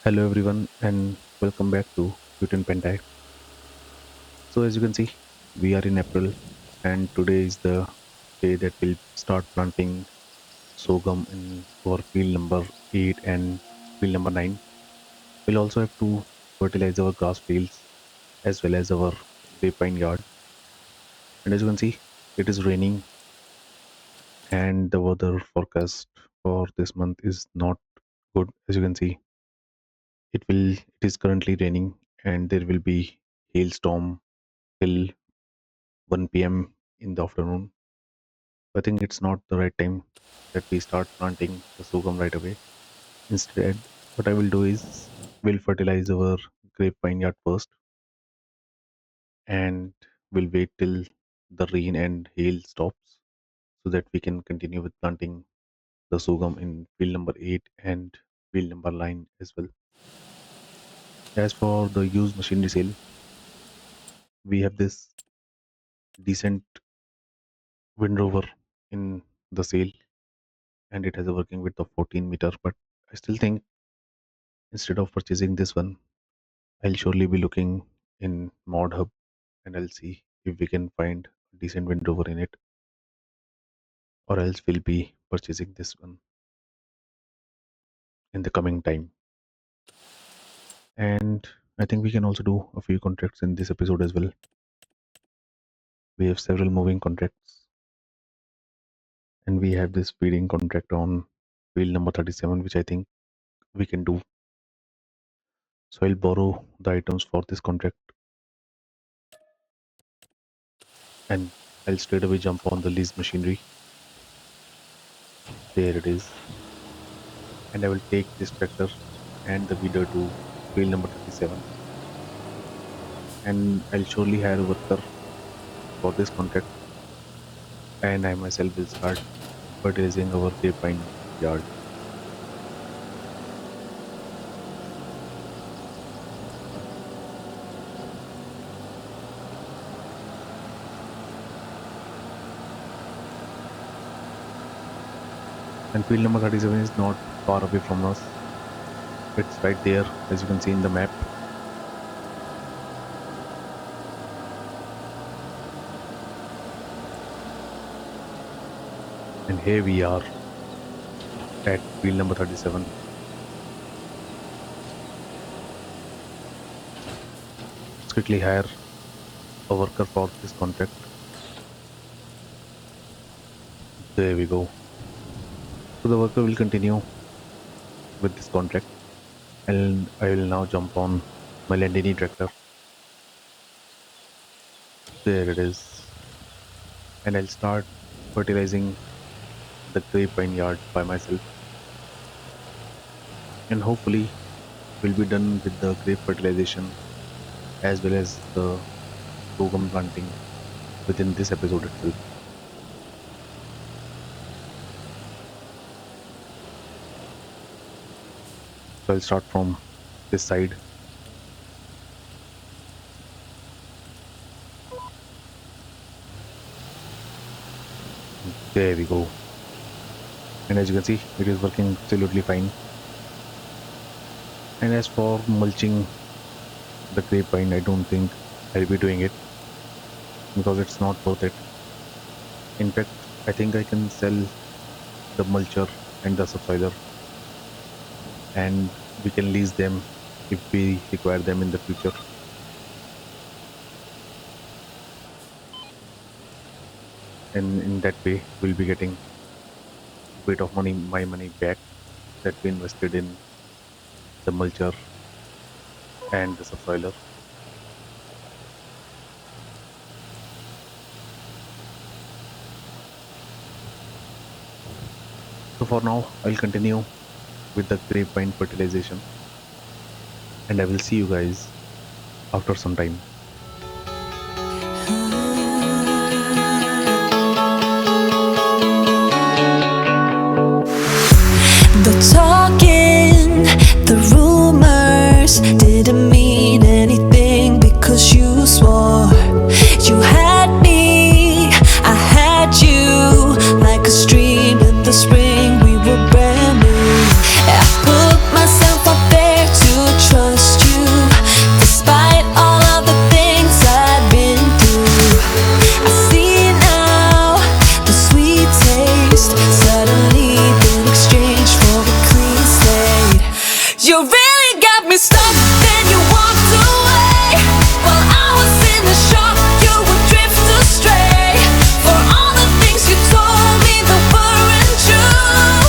Hello everyone and welcome back to Hutan Pantai. So as you can see, we are in April and today is the day that we'll start planting sorghum in our field number 8 and field number 9. We'll also have to fertilize our grass fields as well as our grapevine yard. And as you can see, it is raining and the weather forecast for this month is not good. As you can see, it is currently raining and there will be hailstorm till 1 p.m. in the afternoon. I think it's not the right time that we start planting the sorghum right away. Instead, what I will do is we'll fertilize our grapevine yard first and we'll wait till the rain and hail stops so that we can continue with planting the sorghum in field number 8 and field number 9 as well. As for the used machinery sale, we have this decent Wind Rover in the sale and it has a working width of 14 meter, but I still think instead of purchasing this one, I'll surely be looking in Mod Hub and I'll see if we can find a decent Wind Rover in it, or else we'll be purchasing this one in the coming time. And I think we can also do a few contracts in this episode as well. We have several moving contracts, and we have this feeding contract on field number 37, which I think we can do. So I'll borrow the items for this contract and I'll straight away jump on the leased machinery. There it is. And I will take this tractor and the weeder to field number 37 and I'll surely hire a worker for this contract and I myself will start fertilizing our grapevine yard. And field number 37 is not far away from us. It's right there as you can see in the map. And here we are at field number 37. Let's quickly hire a worker for this contract. There we go. So the worker will continue with this contract and I will now jump on my Landini tractor. There it is. And I'll start fertilizing the grapevine yard by myself. And hopefully we'll be done with the grape fertilization as well as the sorghum planting within this episode itself. So I'll start from this side. There we go. And as you can see, it is working absolutely fine. And as for mulching the grapevine, I don't think I'll be doing it because it's not worth it. In fact, I think I can sell the mulcher and the subsoiler and we can lease them if we require them in the future. And in that way, we'll be getting a bit of money, my money back that we invested in the mulcher and the subsoiler. So for now, I'll continue with the grapevine fertilization and I will see you guys after some time. The talking, the rumors didn't mean anything because you swore you had me, I had you, like a stream in the spring. We were brand new. I put myself out there to You really got me stuck, then you walked away. While I was in the shock, you would drift astray. For all the things you told me that weren't true,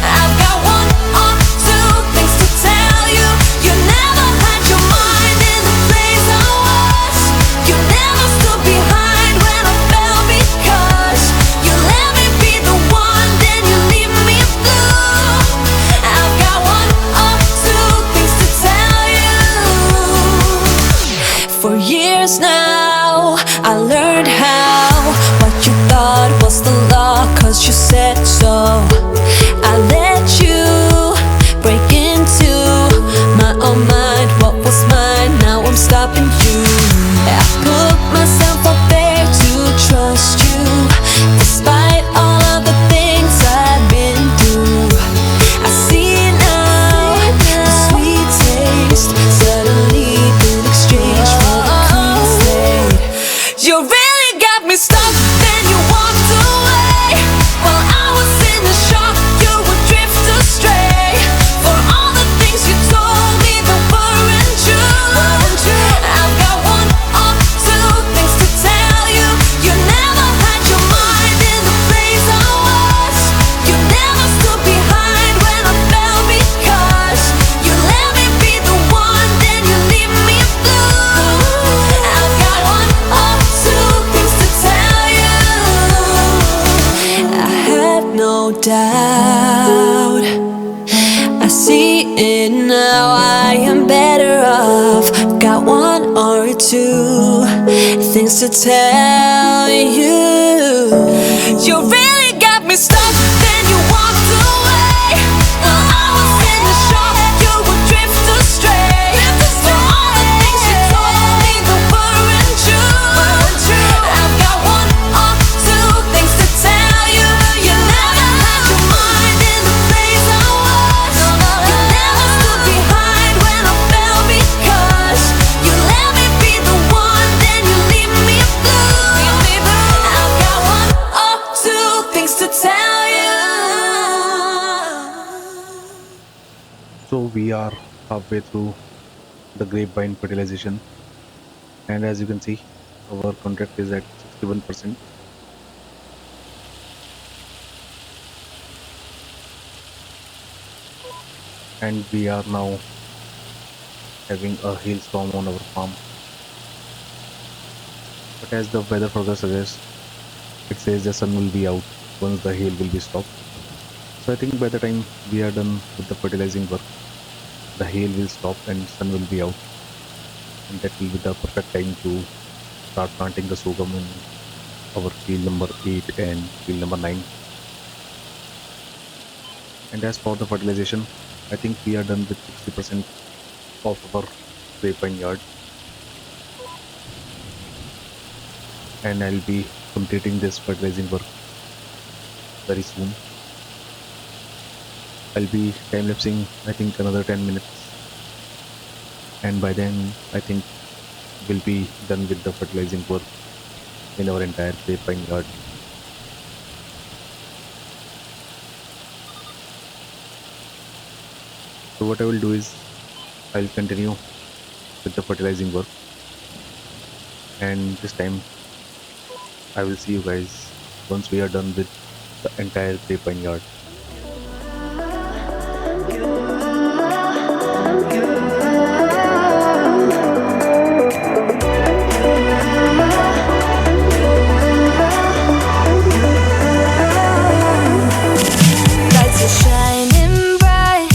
I've got one or two things to tell you. You never had your mind in the place I was. You never stood behind when I fell because you let me be the one, then you leave me blue. I've got one or two things to tell you. For years now, I learned how what you thought was the law, cause you said so. I let you break into my own mind. What was mine, now I'm stopping you. I put myself up there to trust you, despite all of the things I've been through. I see now the sweet taste suddenly been exchanged for a clean slate. You really got me stuck, then you walked away. While I was in the shock, you would drift astray. For all the things you told me that weren't true, I've got one or two things to tell you. You never had your mind in the place I was. You never stood behind when I fell because you let me be the one, then you leave me blue. I've got one or two things to tell you. I had no doubt, I see it now, I am better off. Got one or two things to tell you. You really got me stuck, then you walked away. While I was in the shock, you would drift astray. For all the things you told me that weren't true, I've got one or two things to tell you. You never had your mind in the place I was. You never stood behind when I fell because you let me be the one, then you leave me blue. I've got one or two things to tell you. So we are halfway through the grapevine fertilization, and as you can see, our contract is at 61%. And we are now having a hailstorm on our farm. But as the weather forecast suggests, it says the sun will be out once the hail will be stopped. So I think by the time we are done with the fertilizing work, the hail will stop and sun will be out, and that will be the perfect time to start planting the sorghum in our field number 8 and field number 9. And as for the fertilization, I think we are done with 60% of our grapevine yard, and I'll be completing this fertilizing work very soon. I'll be time lapsing, I think, another 10 minutes, and by then I think we'll be done with the fertilizing work in our entire grapevine yard. So what I will do is I'll continue with the fertilizing work, and this time I will see you guys once we are done with the entire grapevine yard. Lights are shining bright.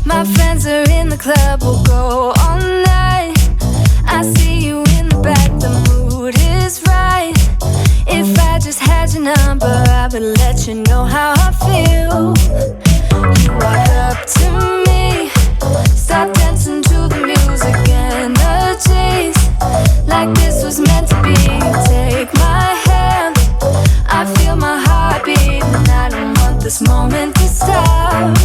My friends are in the club, we'll go all night. I see you in the back, the mood is right. If I just had your number, I would let you know how I feel. You walk up to me, start dancing to the music and the chase. Like this was meant to be. Take my hand, I feel my heart beat, and I don't want this moment to stop.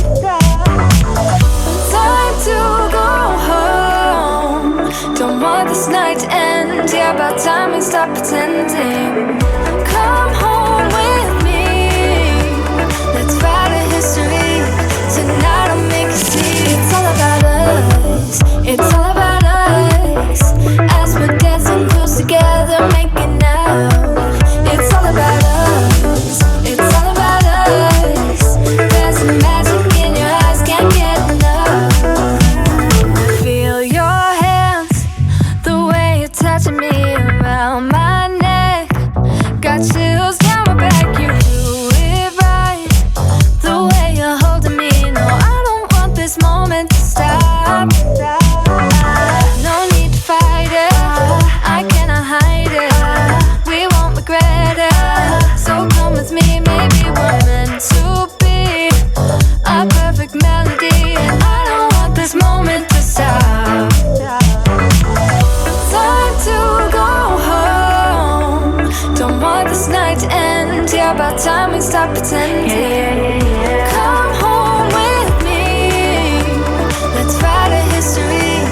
Time to go home, don't want this night to end. Yeah, about time we stop pretending. Come home with me, let's write a history. Tonight I'll make you see it's all about stop pretending. Come home with me. Let's write a history.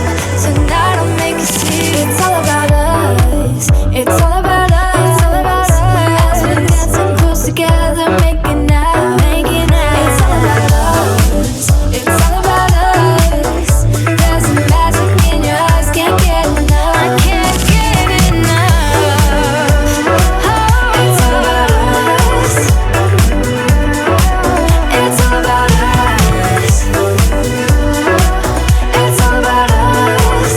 Tonight I'll make you see. It's all about us. It's all about us. It's all about us. We're dancing close together, making out, making out. It's all about us. It's all about us. There's a magic in your eyes, can't get enough. I can't get enough. Oh, it's all about us. It's all about us. It's all about us.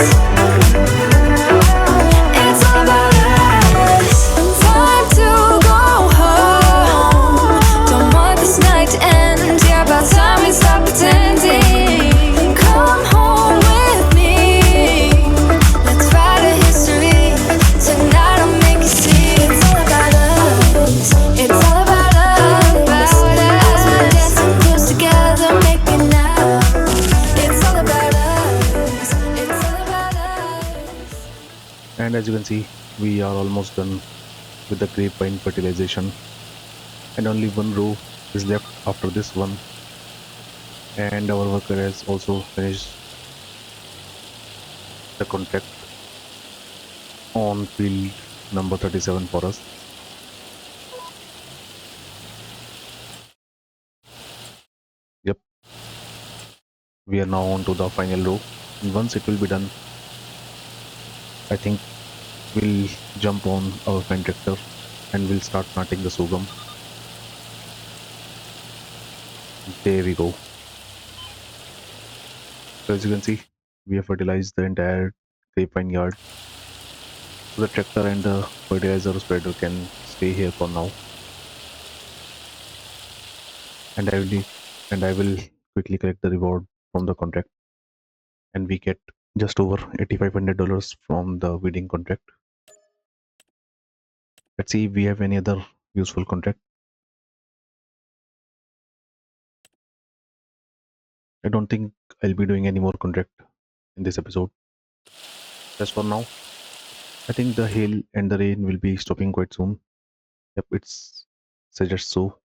It's all about us. Time to go home. Don't want this night to end. Yeah, about time we stop pretending. Come home with me. Let's write a history. Tonight I'll make you see. It's all about us. It's all about us. As we're dancing close together, making out. It's all about us. It's all about us. And as you can see, we are almost done with the grapevine fertilization, and only one row is left after this one. And our worker has also finished the contract on field number 37 for us. Yep, we are now on to the final row, and once it will be done, I think we'll jump on our fan tractor and we'll start planting the sorghum. There we go. So as you can see, we have fertilized the entire grapevine yard. So the tractor and the fertilizer spreader can stay here for now. And I will quickly collect the reward from the contract, and we get just over $8,500 from the weeding contract. Let's see if we have any other useful contract. I don't think I'll be doing any more contract in this episode. Just for now, I think the hail and the rain will be stopping quite soon. Yep, it's suggests so.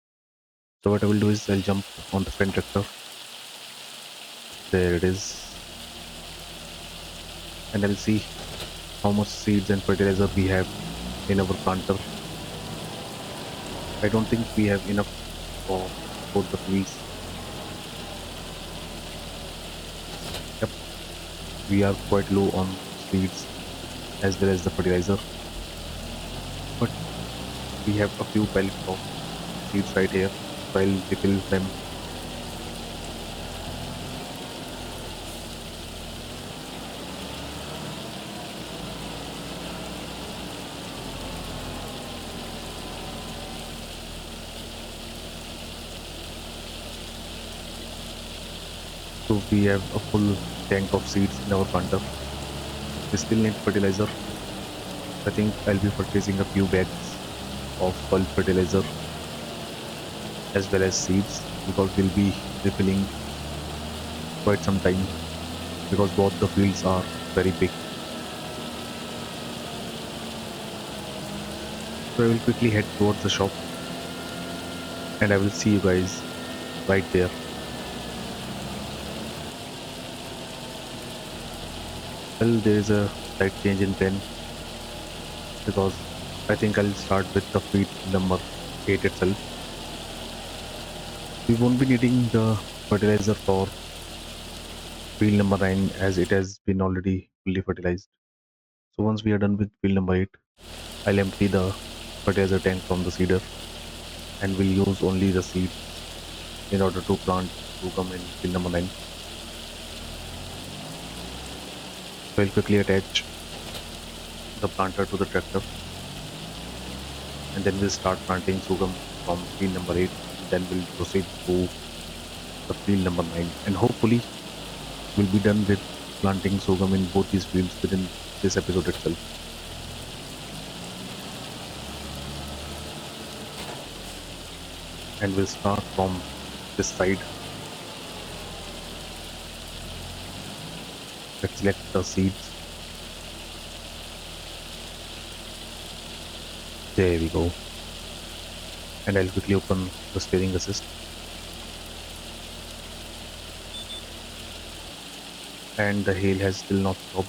So what I will do is I'll jump on the fan tractor. There it is. And I'll see how much seeds and fertilizer we have in our planter. I don't think we have enough for both the fields. Yep, we are quite low on seeds as well as the fertilizer. But we have a few pallets of seeds right here. So I'll refill them. So we have a full tank of seeds in our planter. We still need fertilizer. I think I'll be purchasing a few bags of soil fertilizer as well as seeds, because we'll be refilling quite some time, because both the fields are very big. So I will quickly head towards the shop, and I will see you guys right there. Well, there is a slight change in plan, because I think I'll start with the field number 8 itself. We won't be needing the fertilizer for field number 9, as it has been already fully fertilized. So once we are done with field number 8, I'll empty the fertilizer tank from the seeder, and we'll use only the seeds in order to plant sorghum in field number 9. So I'll quickly attach the planter to the tractor, and then we'll start planting sorghum from field number 8, and then we'll proceed to the field number 9, and hopefully we'll be done with planting sorghum in both these fields within this episode itself. And we'll start from this side. Let's select the seeds. There we go. and I'll quickly open the steering assist. And the hail has still not stopped.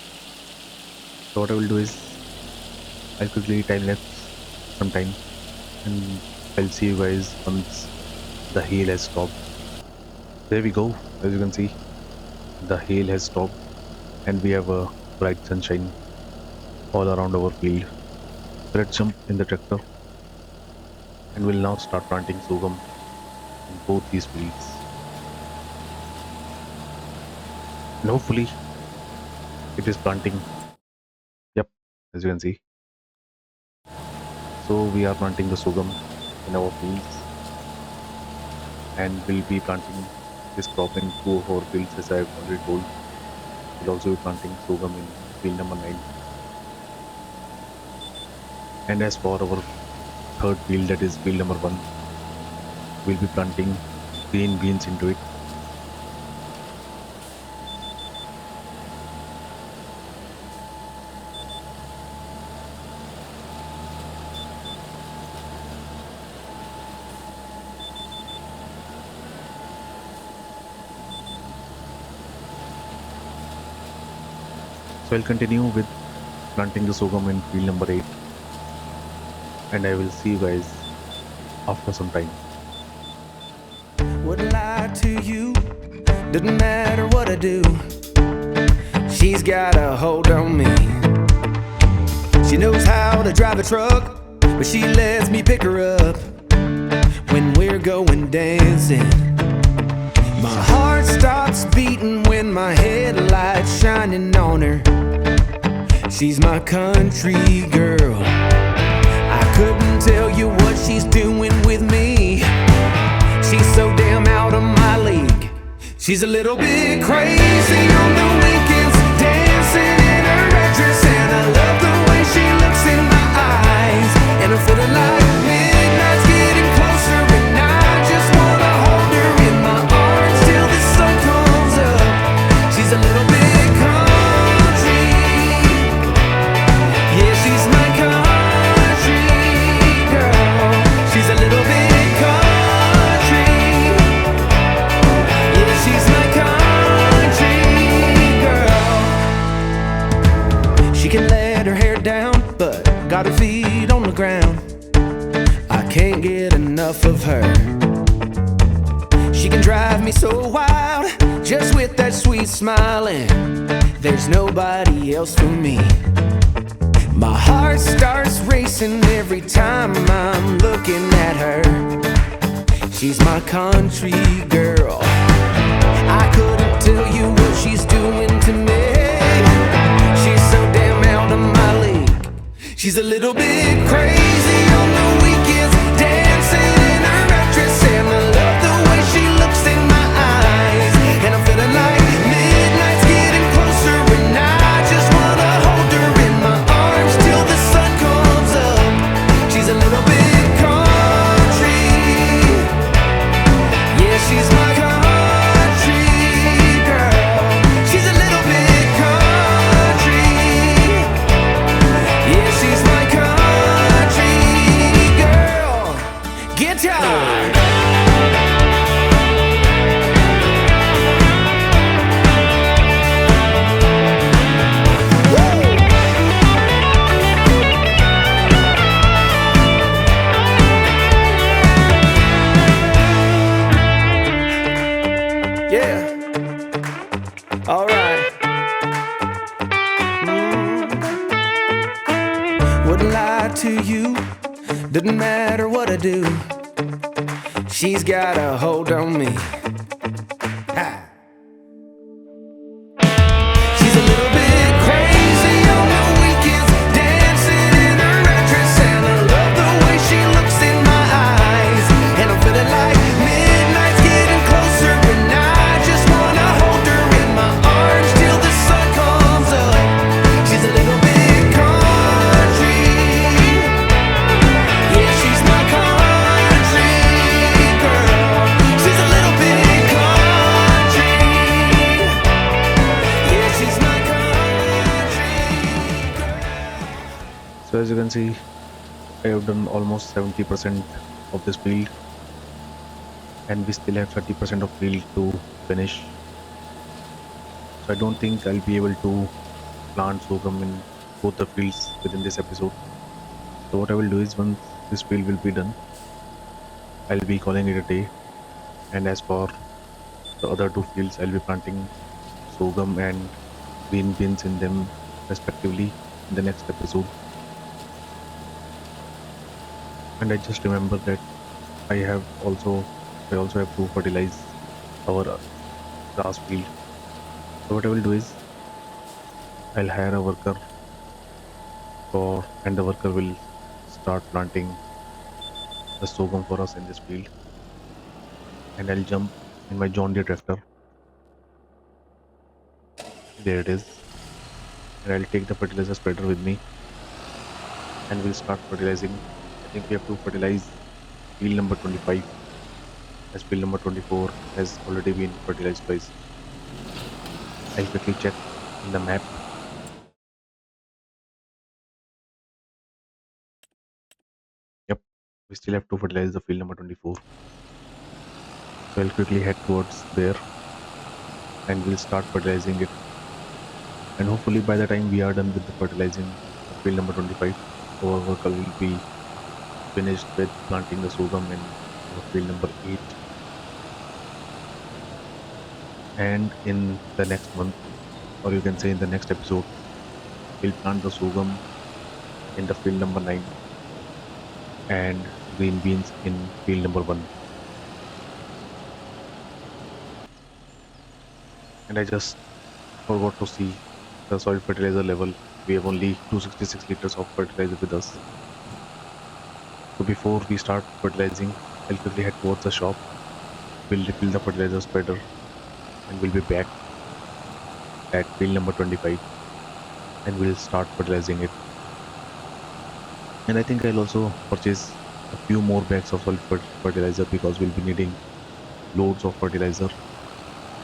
So what I will do is I'll quickly time lapse some time, and I'll see you guys once the hail has stopped. There we go. As you can see, the hail has stopped and we have a bright sunshine all around our field. So let's jump in the tractor and we'll now start planting sorghum in both these fields. And hopefully it is planting. Yep, as you can see. So we are planting the sorghum in our fields, and we'll be planting this crop in two of our fields, as I've already told. We'll also be planting sorghum in field number 9. And as for our third field, that is field number 1, we'll be planting green beans into it. So I'll continue with planting the sorghum in field number 8, and I will see you guys after some time. Wouldn't lie to you, doesn't matter what I do. She's got a hold on me. She knows how to drive a truck, but she lets me pick her up when we're going dancing. My heart stops beating when my headlights shining on her. She's my country girl. I couldn't tell you what she's doing with me. She's so damn out of my league. She's a little bit crazy on the weekends, dancing in her red dress, and I love the way she looks in my eyes. And I'm feeling like midnight's getting closer, and I just wanna hold her in my arms till the sun comes up. She's a little bit country. Yeah, she's my country girl. She's a little bit country. Yeah, she's my country girl. She can let her hair down, but got her feet on the ground. I can't get enough of her. She can drive me so wild, just with that sweet smiling. There's nobody else for me. My heart starts racing every time I'm looking at her. She's my country girl. I couldn't tell you what she's doing to me. She's so damn out of my league. She's a little bit crazy on the weekends, dancing in her red dress, and I love the way she looks in my eyes. And I'm feeling like midnight's getting closer, and I just wanna hold her in my arms till the sun comes up. She's a little bit country. Yeah, she's my country girl. She's a little bit country. Yeah, she's my country girl. Guitar. Yeah. All right. Wouldn't lie to you, doesn't matter what I do. She's got a hold on me. Ha. She's a little bit crazy on the weekends, dancing in her red dress, and I love the way she looks in my eyes. And I'm feeling like midnight's getting closer, and I just wanna hold her in my arms till the sun comes up. She's a little bit country. Yeah, she's my country girl. She's a little bit country. Yeah, she's my country girl. So as you can see, I have done almost 70% of this field, and we still have 30% of field to finish. So I don't think I'll be able to plant sorghum in both the fields within this episode. So what I will do is once this field will be done, I'll be calling it a day. And as for the other two fields, I'll be planting sorghum and green beans in them respectively in the next episode. And I just remember that I have also I also have to fertilize our grass field. So what I will do is I'll hire a worker and the worker will start planting the sorghum for us in this field. And I'll jump in my John Deere tractor. There it is. And I'll take the fertilizer spreader with me and we'll start fertilizing. I think we have to fertilize field number 25 as field number 24 has already been fertilized twice. I'll quickly check in the map. Yep, we still have to fertilize the field number 24. So I'll quickly head towards there and we'll start fertilizing it. And hopefully by the time we are done with the fertilizing of field number 25, our worker will be finished with planting the sorghum in our field number 8. And in the next month, or you can say in the next episode, we'll plant the sorghum in the field number 9 and green beans in field number 1. And I just forgot to see the soil fertilizer level. We have only 266 liters of fertilizer with us. So before we start fertilizing, I'll quickly head towards the shop. We'll refill the fertilizer spreader and we'll be back at field number 25 and we'll start fertilizing it. And I think I'll also purchase a few more bags of soil fertilizer because we'll be needing loads of fertilizer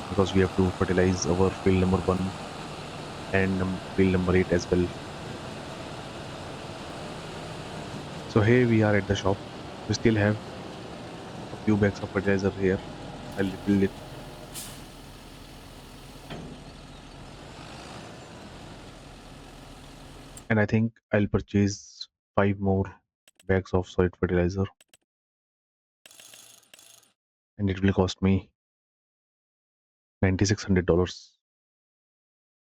because we have to fertilize our field number 1 and field number 8 as well. So here we are at the shop. We still have a few bags of fertilizer here. I'll refill it. And I think I'll purchase 5 more bags of solid fertilizer and it will cost me $9,600.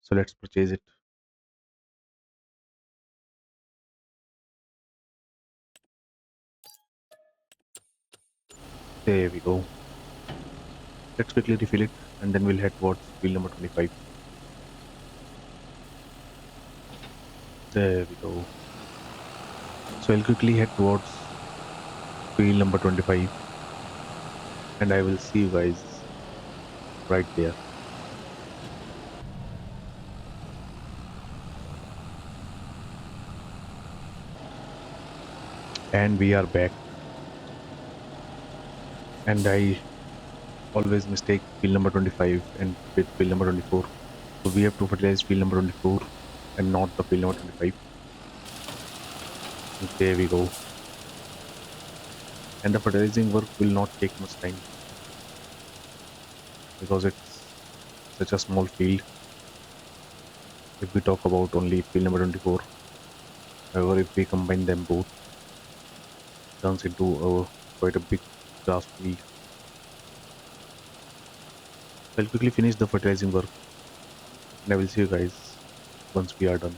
So let's purchase it. There we go. Let's quickly refill it and then we'll head towards field number 25. There we go. So I'll quickly head towards field number 25 and I will see you guys right there. And we are back. And I always mistake field number 25 and with field number 24. So we have to fertilize field number 24 and not the field number 25. And there we go. And the fertilizing work will not take much time because it's such a small field. If we talk about only field number 24, however, if we combine them both, it turns into quite a big grass field. So I'll quickly finish the fertilizing work and I will see you guys once we are done.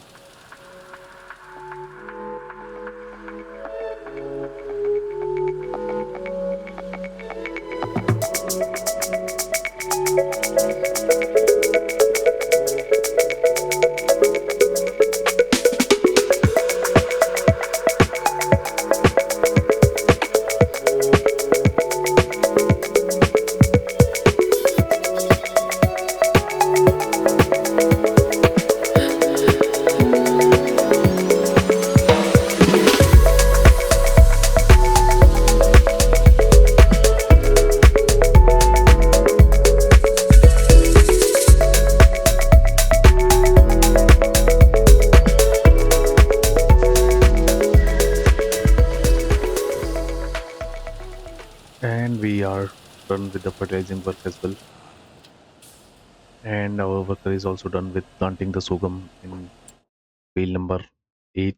done with the fertilizing work as well, and our worker is also done with planting the sorghum in field number 8.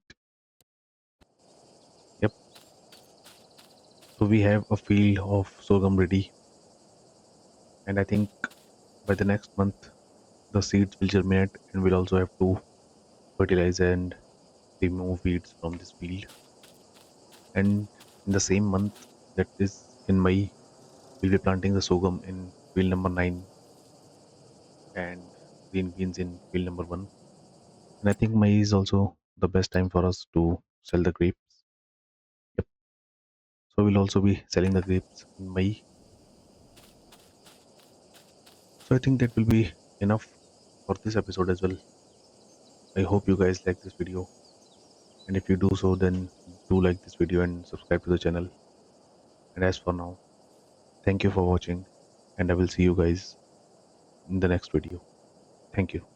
Yep. So we have a field of sorghum ready, and I think by the next month the seeds will germinate, and we'll also have to fertilize and remove weeds from this field. And in the same month, that is in May, we'll be planting the sorghum in field number 9 and green beans in field number 1. And I think May is also the best time for us to sell the grapes. Yep. So we'll also be selling the grapes in May. So I think that will be enough for this episode as well. I hope you guys like this video. And if you do so, then do like this video and subscribe to the channel. And as for now, thank you for watching, and I will see you guys in the next video. Thank you.